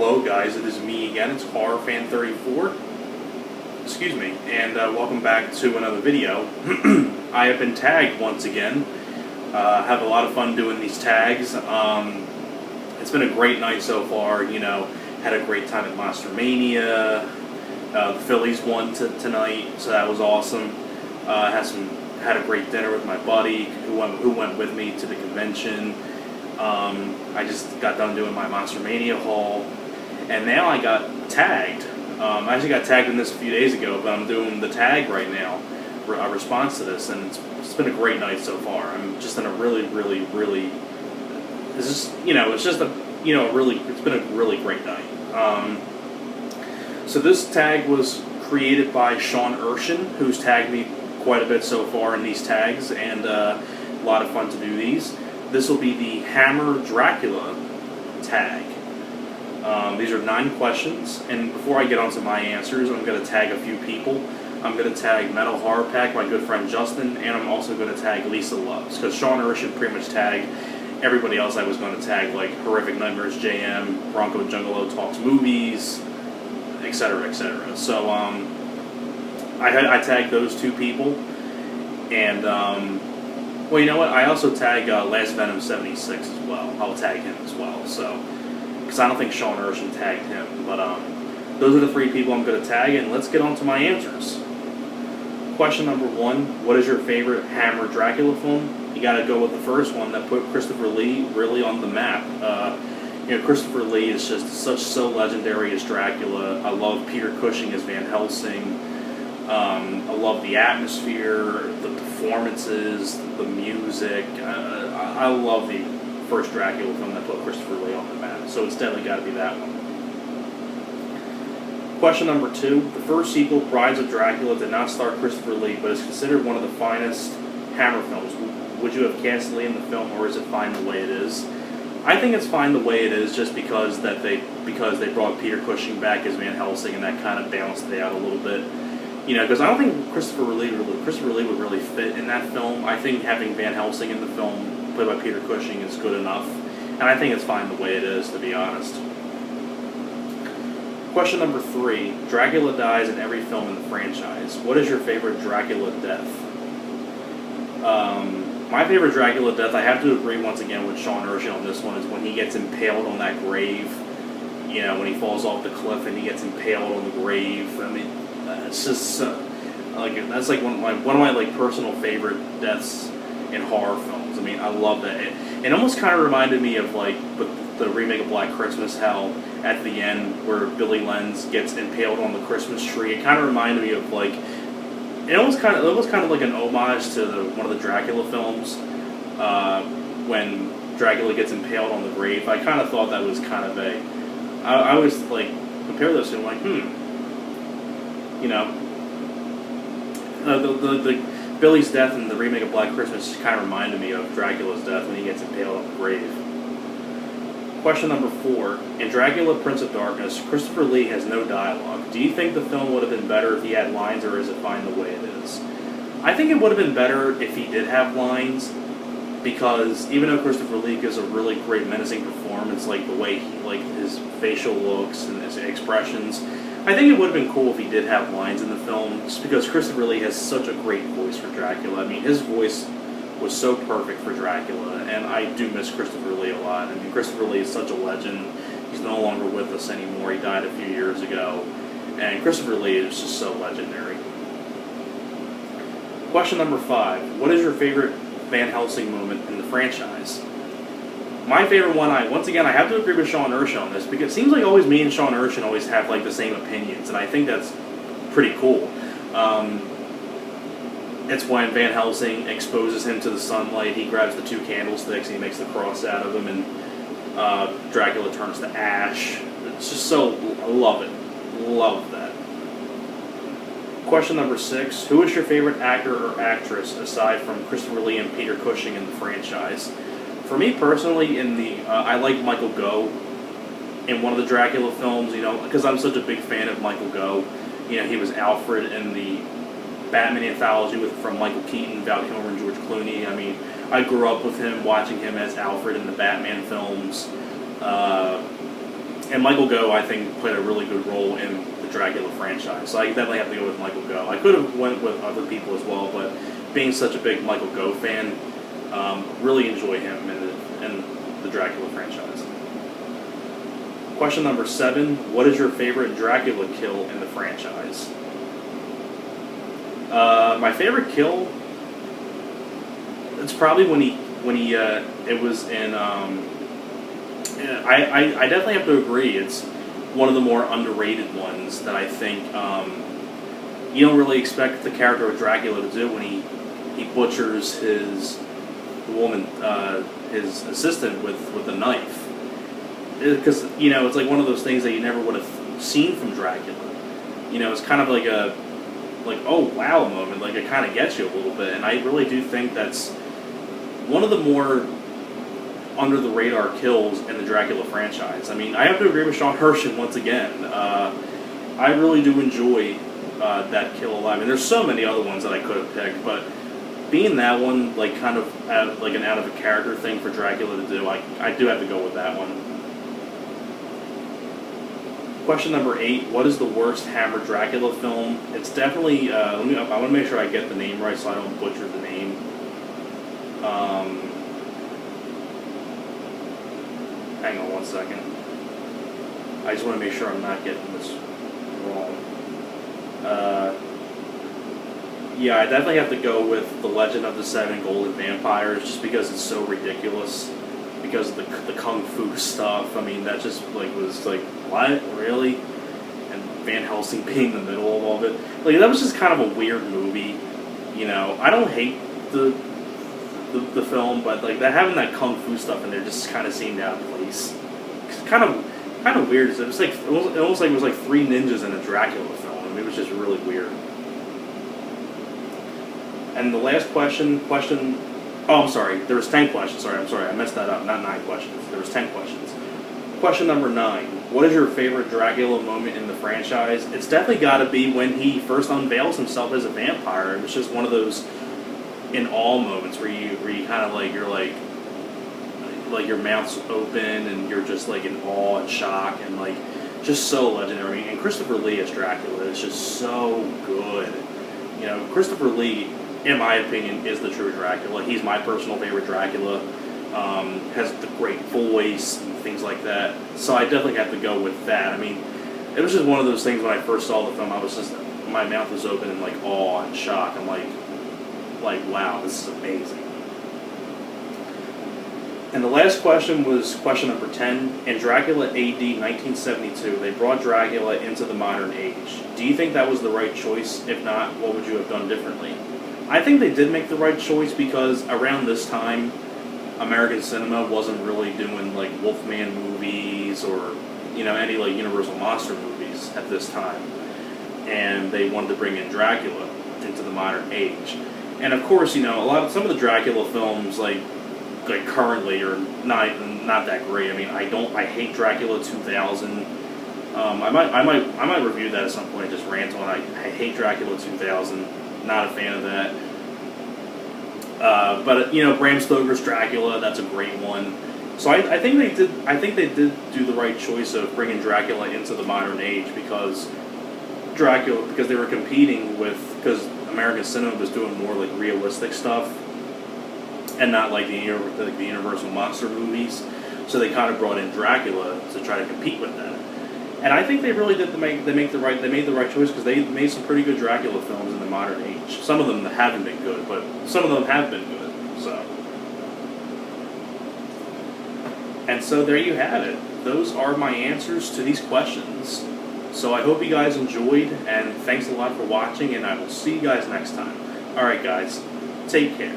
Hello guys, it is me again, it's HorrorFan34, excuse me, and welcome back to another video. I have been tagged once again. Have a lot of fun doing these tags. It's been a great night so far, you know, had a great time at Monster Mania. The Phillies won tonight, so that was awesome. Had a great dinner with my buddy who went with me to the convention. I just got done doing my Monster Mania haul, and now I got tagged. I actually got tagged in this a few days ago, but I'm doing the tag right now, a response to this, and it's been a great night so far. I'm just in a really, it's been a really great night. So this tag was created by Sean Erschen, who's tagged me quite a bit so far in these tags, and a lot of fun to do these. This will be the Hammer Dracula Tag. These are 9 questions, and before I get on to my answers, I'm going to tag a few people. I'm going to tag MetalHorrorPack, my good friend Justin, and I'm also going to tag Lisa Loves, because Sean Erschen pretty much tagged everybody else I was going to tag, like Horrific Nightmares JM, Bronco Jungalo Talks Movies, etc., etc. So, I tagged those 2 people, and, well, you know what? I also tag Last Venom 76 as well. I'll tag him as well, so, because I don't think Sean Erschen tagged him, but, those are the 3 people I'm going to tag, and let's get on to my answers. Question number 1, what is your favorite Hammer Dracula film? You gotta go with the first one that put Christopher Lee really on the map. You know, Christopher Lee is just so legendary as Dracula. I love Peter Cushing as Van Helsing. I love the atmosphere, the performances, the music. I love the first Dracula film that put Christopher Lee on the map, so it's definitely got to be that one. Question number 2. The first sequel, Brides of Dracula, did not star Christopher Lee, but is considered one of the finest Hammer films. Would you have cast Lee in the film, or is it fine the way it is? I think it's fine the way it is, just because they brought Peter Cushing back as Van Helsing, and that kind of balanced it out a little bit. You know, because I don't think Christopher Lee would really fit in that film. I think having Van Helsing in the film, played by Peter Cushing, is good enough. And I think it's fine the way it is, to be honest. Question number 3. Dracula dies in every film in the franchise. What is your favorite Dracula death? My favorite Dracula death, I have to agree once again with Sean Erschen on this one, is when he gets impaled on that grave. You know, when he falls off the cliff and he gets impaled on the grave. I mean, it's just that's like one of my like personal favorite deaths in horror films. I mean, I love that. It almost kind of reminded me of like the remake of Black Christmas, how at the end where Billy Lenz gets impaled on the Christmas tree. It kind of reminded me of like it was kind of like an homage to one of the Dracula films when Dracula gets impaled on the grave. I kind of thought that was kind of I always like compare those two. I'm like, you know, the Billy's death in the remake of Black Christmas kind of reminded me of Dracula's death when he gets impaled on the grave. Question number 4. In Dracula Prince of Darkness, Christopher Lee has no dialogue. Do you think the film would have been better if he had lines, or is it fine the way it is? I think it would have been better if he did have lines, because even though Christopher Lee gives a really great menacing performance, like the way he, like his facial looks and his expressions, I think it would have been cool if he did have lines in the film, just because Christopher Lee has such a great voice for Dracula. I mean, his voice was so perfect for Dracula, and I do miss Christopher Lee a lot. I mean, Christopher Lee is such a legend. He's no longer with us anymore. He died a few years ago, and Christopher Lee is just so legendary. Question number 5. What is your favorite Van Helsing moment in the franchise? My favorite one, once again, I have to agree with Sean Erschen on this, because it seems like always me and Sean Erschen always have like the same opinions, and I think that's pretty cool. It's when Van Helsing exposes him to the sunlight, he grabs the 2 candlesticks and he makes the cross out of them, and Dracula turns to ash. It's just so, I love it. Love that. Question number 6. Who is your favorite actor or actress aside from Christopher Lee and Peter Cushing in the franchise? For me personally, I like Michael Gough in one of the Dracula films, you know, because I'm such a big fan of Michael Gough. You know, he was Alfred in the Batman anthology from Michael Keaton, Val Kilmer, and George Clooney. I mean, I grew up with him, watching him as Alfred in the Batman films. And Michael Gough, I think, played a really good role in the Dracula franchise. So I definitely have to go with Michael Gough. I could have went with other people as well, but being such a big Michael Gough fan, really enjoy him in the Dracula franchise. Question number 7: what is your favorite Dracula kill in the franchise? My favorite kill, it's probably when he it was in. I definitely have to agree. It's one of the more underrated ones that I think you don't really expect the character of Dracula to do when he butchers his assistant with a knife. Because it's like one of those things that you never would have seen from Dracula. It's kind of like a oh wow moment. Like it kind of gets you a little bit, and I really do think that's one of the more under the radar kills in the Dracula franchise. I mean, I have to agree with Sean Erschen once again. I really do enjoy that kill a lot. I mean, there's so many other ones that I could have picked, but being that one, like kind of like an out of a character thing for Dracula to do, I do have to go with that one. Question number 8: what is the worst Hammer Dracula film? It's definitely. I want to make sure I get the name right so I don't butcher the name. Hang on one second. I just want to make sure I'm not getting this wrong. Yeah, I definitely have to go with The Legend of the Seven Golden Vampires, just because it's so ridiculous. Because of the kung fu stuff. I mean, that just was like, what, really? And Van Helsing being in the middle of all of it. Like, that was just kind of a weird movie. I don't hate the film, but like having that kung fu stuff in there just kind of seemed out of place. It's kind of weird. It was like almost like it was like 3 ninjas in a Dracula film. I mean, it was just really weird. And the last question. Oh, I'm sorry. There was 10 questions. I'm sorry. I messed that up. Not 9 questions. There was 10 questions. Question number 9: what is your favorite Dracula moment in the franchise? It's definitely got to be when he first unveils himself as a vampire. It was just one of those in awe moments where you kind of like, you're like your mouth's open and you're just like in awe and shock and like just so legendary. And Christopher Lee as Dracula is just so good. Christopher Lee, in my opinion, is the true Dracula. He's my personal favorite Dracula. Has the great voice and things like that. So I definitely have to go with that. I mean, it was just one of those things when I first saw the film, my mouth was open in like awe and shock. I'm like, wow, this is amazing. And the last question was question number 10. In Dracula AD 1972, they brought Dracula into the modern age. Do you think that was the right choice? If not, what would you have done differently? I think they did make the right choice because around this time, American cinema wasn't really doing like Wolfman movies or any like Universal monster movies at this time, and they wanted to bring in Dracula into the modern age. And of course, some of the Dracula films like currently are not that great. I mean, I hate Dracula 2000. I might review that at some point. Just rant on. I hate Dracula 2000. Not a fan of that. But Bram Stoker's Dracula, that's a great one. So I think they did. I think they did do the right choice of bringing Dracula into the modern age because they were competing because American cinema was doing more like realistic stuff and not like the Universal monster movies. So they kind of brought in Dracula to try to compete with that. And I think they really did made the right choice because they made some pretty good Dracula films in the modern age. Some of them haven't been good, but some of them have been good. So there you have it. Those are my answers to these questions. So I hope you guys enjoyed, and thanks a lot for watching, and I will see you guys next time. Alright guys, take care.